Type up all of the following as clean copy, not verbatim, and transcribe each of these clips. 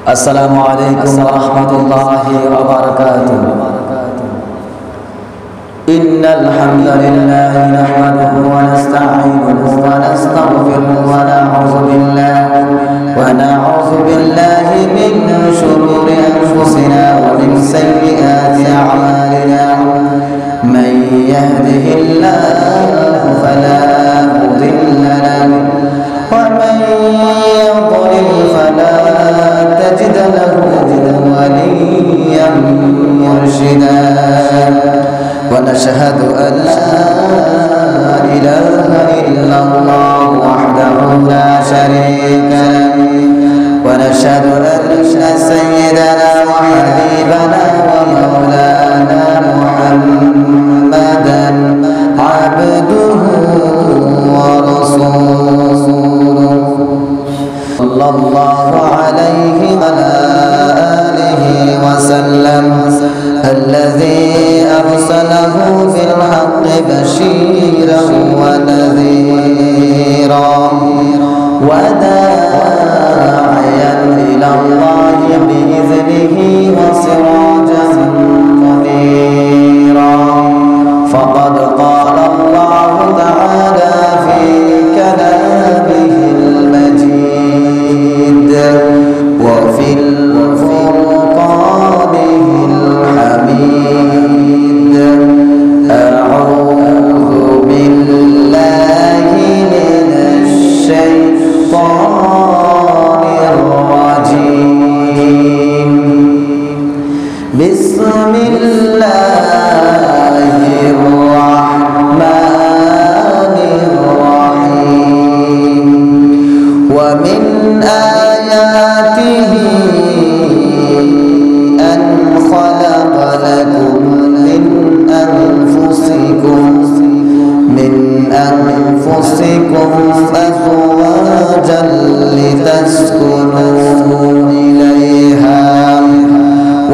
السلام عليكم ورحمة الله وبركاته. إن الحمد لله نحمده ونستعينه ونستغفره ونعوذ بالله من شرور أنفسنا ومن سيئات أعمالنا. من يهده الله فلا مضل له ومن يضلل فلا تجد له وليا مرشدا. ونشهد أن لا إله إلا الله وحده لا شريك له. ونشهد أن سيدنا وحبيبنا ومولانا محمدا عبده ورسوله صلى الله عليه وعلى آله وسلم، الذي أرسله بالحق بشيرا ونذيرا وداعيا إلى الله بإذنه وسراجا منيرا. فقد قال الله تعالى في كلامه المجيد وفي الفرقانه الحميد: أعوذ بالله من الشيطان الرجيم. بسم الله الرحمن الرحيم. ومن آياته أن خلق لكم من أنفسكم أزواجا لتسكنوا إليها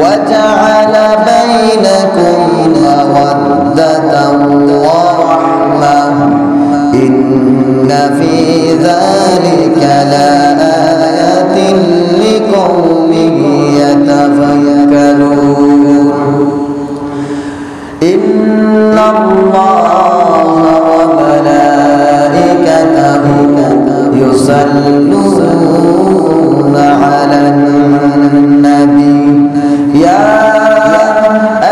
وجعل بينكم مودة ورحمة. إن في ذلك لآيات لقوم يتفكرون. إن الله وملائكته يصلون على النبي يا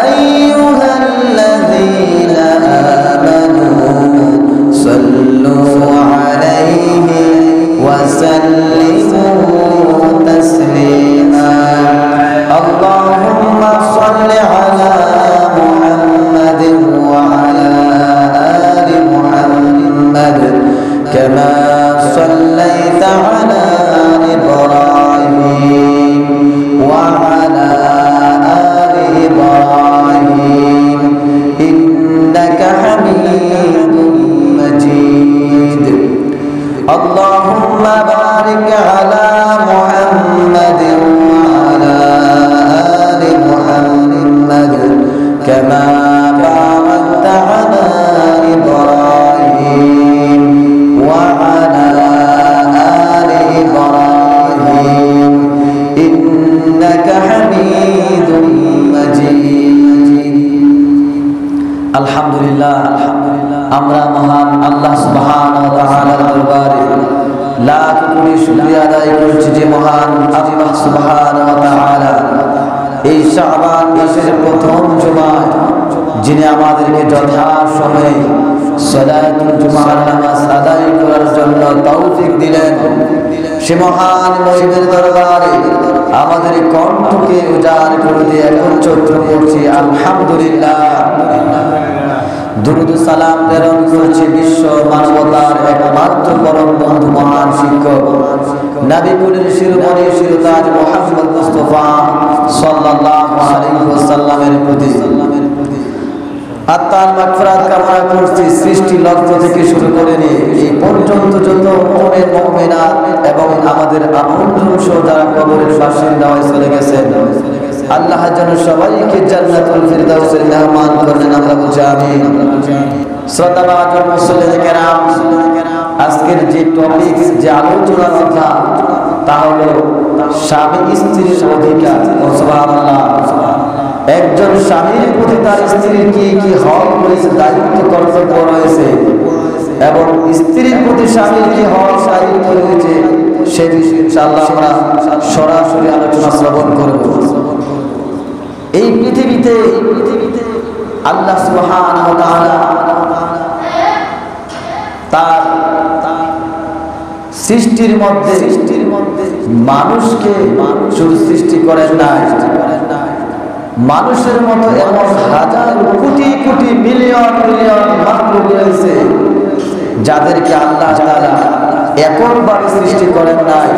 أيها الذين آمنوا صلوا عليه وسلموا تسليما. اللهم صل على محمد وعلى آل محمد كما صليت على إبراهيم وعلى آل إبراهيم إنك حميد مجيد. اللهم بارك على محمد وعلى آل محمد كما باركت على إبراهيم وعلى آل إبراهيم إنك حميد مجيد. আলহামদুলিল্লাহ, আমরা মহান আল্লাহ সুবহানাহু ওয়া তাআলার দরবারে লাখ কোটি শুকরিয়া আদায় করছি যে মহান আল্লাহ সুবহানাহু ওয়া তাআলা এই শাবান মাসের প্রথম জুমায় যিনি আমাদেরকে যথাসময়ে সালাতুল জুমার নামাজ আদায় করার জন্য তৌফিক দিলেন, সে মহান মহিমের দরবারে আমাদের কণ্ঠকে উজাড় করে দিয়ে একত্রিত করছি আলহামদুলিল্লাহ। দুরূদ সালাম প্রেরণ করছি বিশ্ব মানবতার একমাত্র পরম বন্ধু মহান শিক্ষক নবী কুলের শিরোমণি শিরোতাজ মুহাম্মদ মুস্তাফা সাল্লাল্লাহু আলাইহি ওয়াসাল্লামের প্রতি আত্মার মাগফিরাত কামনা করছি। সৃষ্টি লগ্ন থেকে শুরু করে নিয়ে এই পর্যন্ত যত মুমিন মুমিনাত এবং আমাদের আপনজন সহ যারা কবরের বাসিন্দা হয়ে চলে গেছেন, আল্লাহ যেন সবাইকে জান্নাতুল ফিরদাউসের মেহমান করেন, আমরা বলছি আমিন। শ্রদ্ধাভাজন মুসল্লিদের কেরাম, আজকের যে টপিক, যে আলোচনার কথা তা হলো স্বামী স্ত্রীর অধিকার। সুবহানাল্লাহ। একজন স্বামীর প্রতি তার স্ত্রীর কি কি হক রয়েছে, দায়িত্ব কর্তব্য রয়েছে, এবং স্ত্রীর প্রতি স্বামীর কি হক দায়িত্ব রয়েছে, সে বিষয়ে ইনশাআল্লাহ আমরা সরাসরি আলোচনা শ্রবণ করব। এই পৃথিবীতে আল্লাহ সুবহানাহু ওয়া তাআলা তার সৃষ্টির মধ্যে মানুষকে শুধু সৃষ্টি করেন নাই, মানুষের মতো এমন হাজার কোটি কোটি মিলিয়ন মিলিয়ন মাখলুক রয়েছে যাদেরকে আল্লাহ তাআলা এককভাবে সৃষ্টি করেন নাই।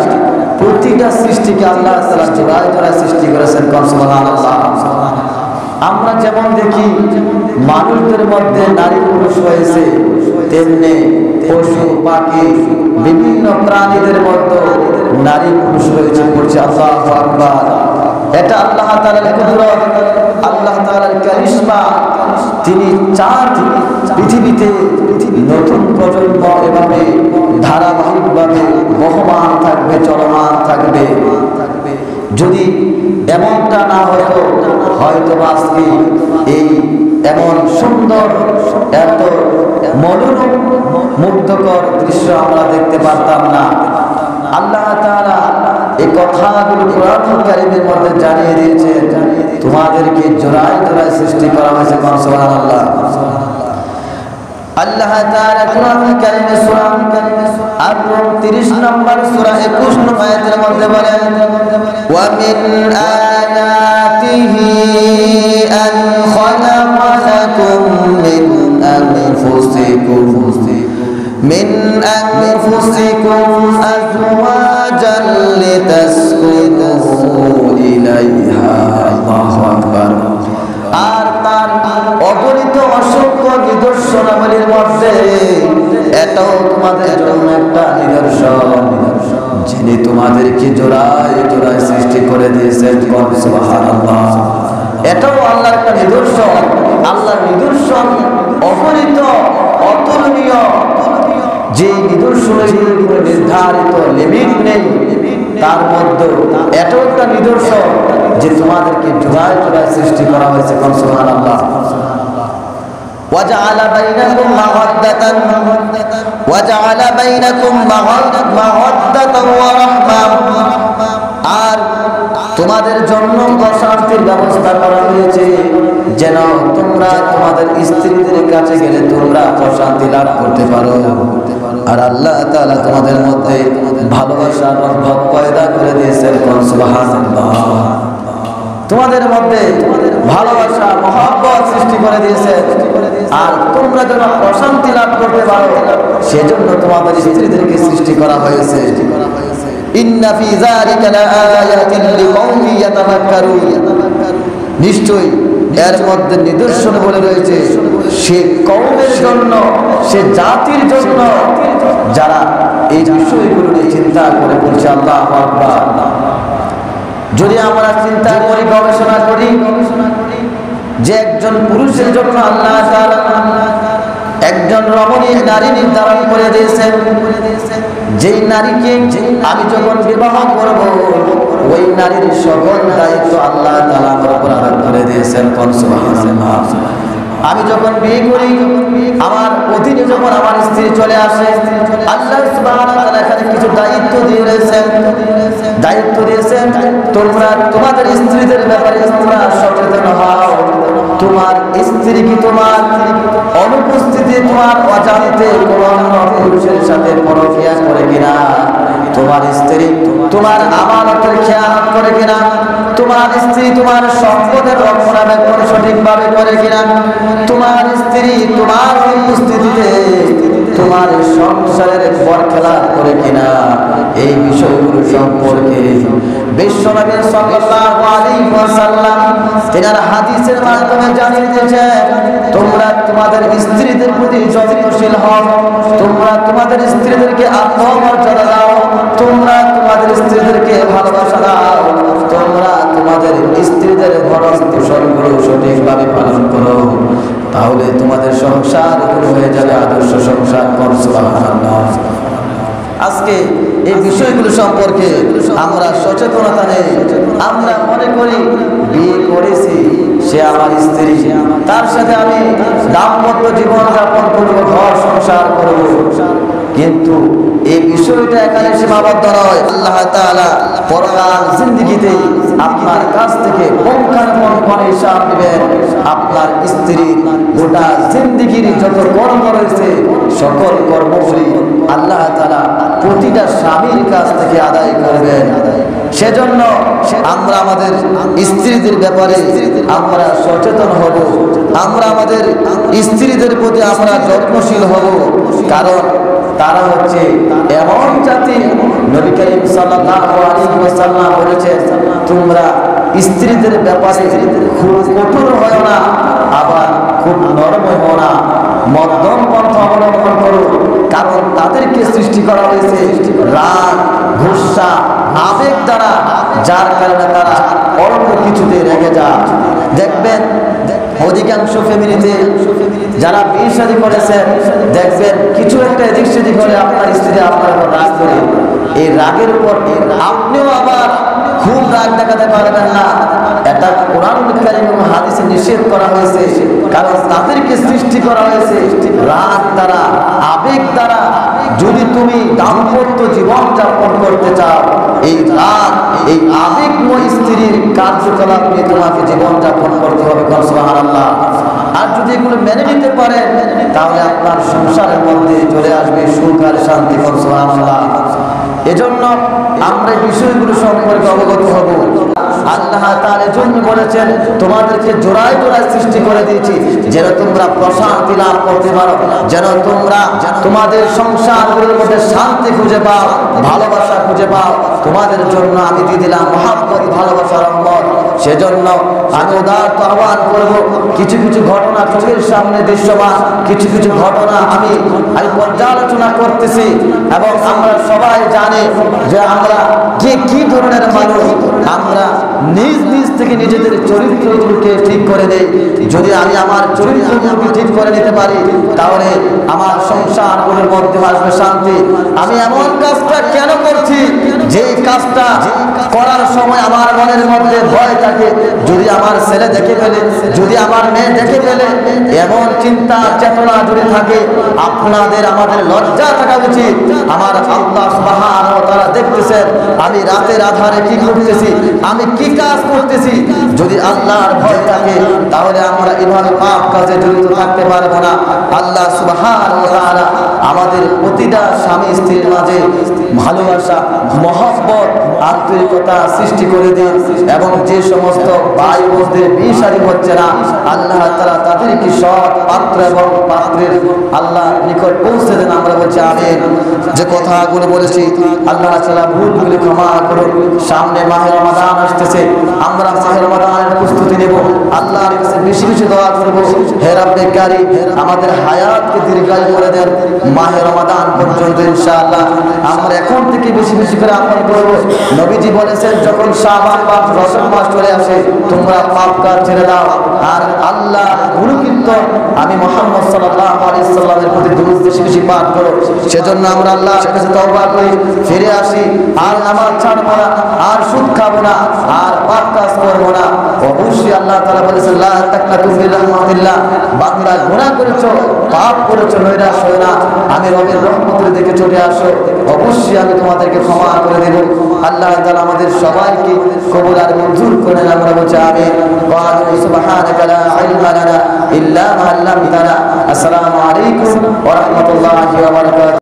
প্রতিটা সৃষ্টিকে আল্লাহ তাআলা জোড়ায় জোড়ায় সৃষ্টি করেছেন। সুবহানাল্লাহ। আমরা যেমন দেখি মানুষদের মধ্যে নারী পুরুষ হয়েছে, তেমনি পশু পাখি বিভিন্ন প্রাণীদের মধ্যে নারী পুরুষ রয়েছে। পড়ছে আল্লাহু আকবার। এটা আল্লাহ তাআলার কুদরত, আল্লাহ তাআলার কারিশমা। তিনি চান পৃথিবীতে নতুন প্রজন্ম এভাবে ধারাবাহিকভাবে বহমান থাকবে, চলমান থাকবে। যদি এমনটা না হতো, হয়তো আজকে এই এমন সুন্দর এত মুগ্ধকর দৃশ্য আমরা দেখতে পারতাম না। আল্লাহ তাআলা এই কথাগুলো কোরআনুল কারীমের মধ্যে জানিয়ে দিয়েছেন, তোমাদেরকে জোড়ায় জোড়ায় সৃষ্টি করা হয়েছে। সুবহানাল্লাহ। আল্লাহ তাআলা কোরআনুল কারীমে সূরা আর-30 নম্বর সূরা 21 নম্বর আয়াতের মধ্যে বলেন, ওয়া মিন আয়াতিহি আন খালাকা লাকুম মিন আনফুসিকুম আজওয়াজান লিতাসকুনু ইলাইহা। আল্লাহু আকবার। আর তার অগণিত অসংখ্য নিদর্শনাবলীর মধ্যে এটাও তোমাদের জন্য একটা নিদর্শন, যিনি তোমাদেরকে জোড়ায় জোড়ায় সৃষ্টি করে দিয়েছেন। সুবহানাল্লাহ। এটাও আল্লাহর একটা নিদর্শন। আল্লাহর নিদর্শন অগণিত, অতুলনীয়। যে নিদর্শনের কোনো নির্ধারিত লিমিট নেই, তার মধ্যে এটাও একটা নিদর্শন যে তোমাদেরকে জোড়ায় জোড়ায় সৃষ্টি করা হয়েছে। সুবহানাল্লাহ। وجعل بينكم مودة ورحمة। আর তোমাদের জন্য প্রশান্তির ব্যবস্থা করা হয়েছে, যেন তোমরা তোমাদের স্ত্রীদের কাছে গেলে তোমরা প্রশান্তি লাভ করতে পারো। আর আল্লাহ তাআলা তোমাদের মধ্যে ভালোবাসার রহমত পয়দা করে দিয়েছেন। সুবহানাল্লাহ। তোমাদের মধ্যে ভালোবাসা মহব্বত সৃষ্টি করে দিয়েছে, আর তোমরা যেন প্রশান্তি লাভ করতে পারো সেজন্য তোমাদের স্ত্রীদেরকে সৃষ্টি করা হয়েছে। ইন্না ফি যালিকা লাআয়াতিন লিকাওমিন ইয়াতাফাক্কারুন। নিশ্চয়ই এর মধ্যে নিদর্শন বলে রয়েছে সে কওমের জন্য, সে জাতির জন্য যারা এই বিষয়গুলো নিয়ে চিন্তা করে। বলছে আল্লাহু আকবার। যদি আমরা চিন্তা করি, গবেষণা করি যে একজন পুরুষের জন্য আল্লাহ তাআলা একজন রমণী নারী নির্ধারণ করে দিয়েছেন, যেই নারীকে আমি যখন বিবাহ করব ওই নারীর সকল দায়িত্ব আল্লাহ তাআলা আমার উপর আরোপ করে দিয়েছেন। সুবহানাল্লাহ। আমি যখন বিয়ে করি, আমার অধীনে যখন আমার স্ত্রী চলে আসে, আল্লাহ সুবহানাহু ওয়া তাআলা এখানে কিছু দায়িত্ব দিয়ে দিয়েছেন। তোমরা তোমাদের স্ত্রীদের ব্যাপারে তোমরা সচেতন হও। তোমার স্ত্রী কি তোমার অনুপস্থিতি, তোমার অজান্তে কোনো অন্য পুরুষের সাথে পরকীয়া করে কিনা, তোমার স্ত্রী তোমার আমানতের খেয়ানত করে কিনা, তোমার স্ত্রী তোমার সম্পদের রক্ষণাবেক্ষণ সঠিকভাবে করে কিনা, তোমার স্ত্রী তোমার উপস্থিতিতে তোমার সংসারের বরখেলাপ করে কিনা, এই বিষয়গুলো সম্পর্কে বিশ্বনবী সাল্লাল্লাহু আলাইহি ওয়াসাল্লাম তিনার হাদিসের মাধ্যমে জানিয়ে দিয়েছেন, তোমরা তোমাদের স্ত্রীদের প্রতি যত্নশীল হও, তোমরা তোমাদের স্ত্রীদেরকে আত্মমর্যাদা দাও, তোমরা তোমাদের স্ত্রীদেরকে ভালোবাসা দাও, তোমরা তোমাদের স্ত্রীদের ভরণ পোষণগুলো সঠিকভাবে পালন করো, তাহলে তোমাদের সংসার হয়ে যাবে আদর্শ সংসার। সুবহানাল্লাহ। আজকে এই বিষয়গুলো সম্পর্কে আমরা সচেতনতা নেই। আমরা মনে করি বিয়ে করেছি, সে আমার স্ত্রী, তার সাথে আমি দাম্পত্য জীবন যাপন করবো, ঘর সংসার করব। কিন্তু এই বিষয়টা এখানে সীমাবদ্ধ নয়। আল্লাহ তাআলা পরকাল জিন্দেগিতে আপনার কাছ থেকে পুঙ্খানুপুঙ্খ হিসাব নেবেন। আপনার স্ত্রীর গোটা জিন্দেগির যত কর্ম রয়েছে, সকল কর্মগুলি আল্লাহ তাআলা প্রতিটা স্বামীর কাছ থেকে আদায় করবেন। সেজন্য আমরা আমাদের স্ত্রীদের ব্যাপারে আমরা সচেতন হব। আমরা আমাদের স্ত্রীদের প্রতি আমরা যত্নশীল হব, কারণ তারা হচ্ছে এমন জাতি, নবী করিম সাল্লাল্লাহু আলাইহি ওয়াসাল্লাম বলেছেন, তোমরা স্ত্রীদের ব্যাপারে খুব কঠোর হয় না, আবার খুব নরম হয় না, মধ্যম পন্থা অবলম্বন করো। কারণ তাদেরকে সৃষ্টি করা হয়েছে রাগ, গুসা, আবেগ দ্বারা, যার কারণে তারা অল্প কিছুতে রেগে যায়। দেখবেন অধিকাংশ ফ্যামিলিতে যারা বিয়ে শাদী করেছেন, দেখবেন কিছু একটা এদিক সেদিক হলে আপনার স্ত্রী আপনার উপর রাগ করে। এই রাগের উপর আপনিও আবার খুব রাগ দেখাতে পারবেন না। এটা কোরআনুল কারীম এবং হাদিসে নিষেধ করা হয়েছে, কারণ তাদেরকে সৃষ্টি করা হয়েছে রাগ দ্বারা, আবেগ দ্বারা। যদি তুমি দাম্পত্য জীবন যাপন করতে চাও, এই রাগ, এই আবেগময় স্ত্রীর কার্যকলাপ নিয়ে তোমাকে জীবন যাপন করতে হবে। সুবহানাল্লাহ। আর যদি এগুলো মেনে নিতে পারে, তাহলে আপনার সংসারের মধ্যে চলে আসবে সুখ আর শান্তি। সুবহানাল্লাহ। এজন্য আমরা এই বিষয়গুলো সম্পর্কে অবগত হব। আল্লাহ তাআলা এজন্য বলেছেন, তোমাদেরকে জোড়ায় জোড়ায় সৃষ্টি করে দিয়েছি যেন তোমরা প্রশান্তি লাভ করতে পারো, যেন তোমরা তোমাদের সংসারগুলোর মধ্যে শান্তি খুঁজে পাও, ভালোবাসা খুঁজে পাও। তোমাদের জন্য আমি দিয়ে দিলাম মহব্বত, ভালোবাসা, রহমত। সেজন্য আমি উদারত আহ্বান করব, কিছু কিছু ঘটনা চোখের সামনে দৃশ্যমান, কিছু কিছু ঘটনা আমি পর্যালোচনা করতেছি, এবং আমরা সবাই জানি যে আমরা কি ধরনের মানুষ। আমরা নিজ নিজ থেকে নিজেদের চরিত্রগুলোকে ঠিক করে দেই। যদি আমি আমার চরিত্রগুলোকে ঠিক করে নিতে পারি, তাহলে আমার সংসারগুলোর মধ্যে আসবে শান্তি। আমি এমন কাজটা কেন করছি, যে কাজটা করার সময় আমার মনের মধ্যে ভয় থাকে, যদি আমার ছেলে দেখে ফেলে, যদি আমার মেয়ে দেখে ফেলে, এমন চিন্তা চেতনা যদি থাকে, আপনাদের আমাদের লজ্জা থাকা উচিত। আমার আল্লাহ সুবহানাহু ওয়া তাআলা দেখতেছেন আমি রাতের আধারে কি করতেছি, আমি কি কাজ করতেছি। যদি আল্লাহর ভয় থাকে, তাহলে আমরা এভাবে পাপ কাজে জড়িত থাকতে পারবো না। আল্লাহ সুবহানাহু ওয়া তাআলা আমাদের প্রতিটা স্বামী স্ত্রীর মাঝে ভালোবাসা, মহব্বত, আন্তরিকতা সৃষ্টি করে দিন। এবং যে সমস্ত ভাই বোনদের বিয়ে শাদী হচ্ছে না, আল্লাহ তাআলা তাদেরকে সৎ পাত্র এবং পাত্রের আল্লাহ নিকট পৌঁছে দেন। আমরা বলছি আমিন। যে কথাগুলো বলেছি আল্লাহ তাআলা ভুলগুলো ক্ষমা করুন। সামনে মাহে রমাদান আসতেছে, আমরা মাহে রমাদানের প্রস্তুতি নেব, আল্লাহর কাছে বেশি বেশি দোয়া করব। হে রব্বে কারীম, আমাদের হায়াতকে দীর্ঘায়ু করে দেন মাহে রমাদান পর্যন্ত ইনশাআল্লাহ। আমরা এখন থেকে বেশি বেশি করে আমল করব। নবীজি বলেছেন, যখন শাবান মাস, রজব মাস চলে আসে, তোমরা পাপ কাজ ছেড়ে দাও আর আল্লাহ গুরুকীর্তন, আমি মুহাম্মদ সাল্লাল্লাহু আলাইহি সাল্লামের প্রতি দুরূদ বেশি বেশি পাঠ করো। সেজন্য আমরা আল্লাহর কাছে তওবা করি, ফিরে আসি, আর নামাজ ছাড়বো না, আর সুদ খাবো না, আর পাপ কাজ করবো না। অবশ্যই আল্লাহ তাআলা বলেছেন, লা তাকনাতু মির রাহমাতিল্লাহ, বান্দা গুনাহ করেছো, পাপ করেছো, নৈরাশ হয়ো না, আমি রবের রহমতের দিকে চলে আসো, অবশ্যই আমি তোমাদেরকে ক্ষমা করে দেব। আল্লাহ তাআলা আমাদের সবাইকে কবুল আর মঞ্জুর করেন। আমরা বলছি আমিন। ওয়া সুবহানাকা লা ইলমা লানা ইল্লা মা আল্লামতানা। আসসালামু আলাইকুম ওয়া রাহমাতুল্লাহি ওয়া বারাকাতুহু।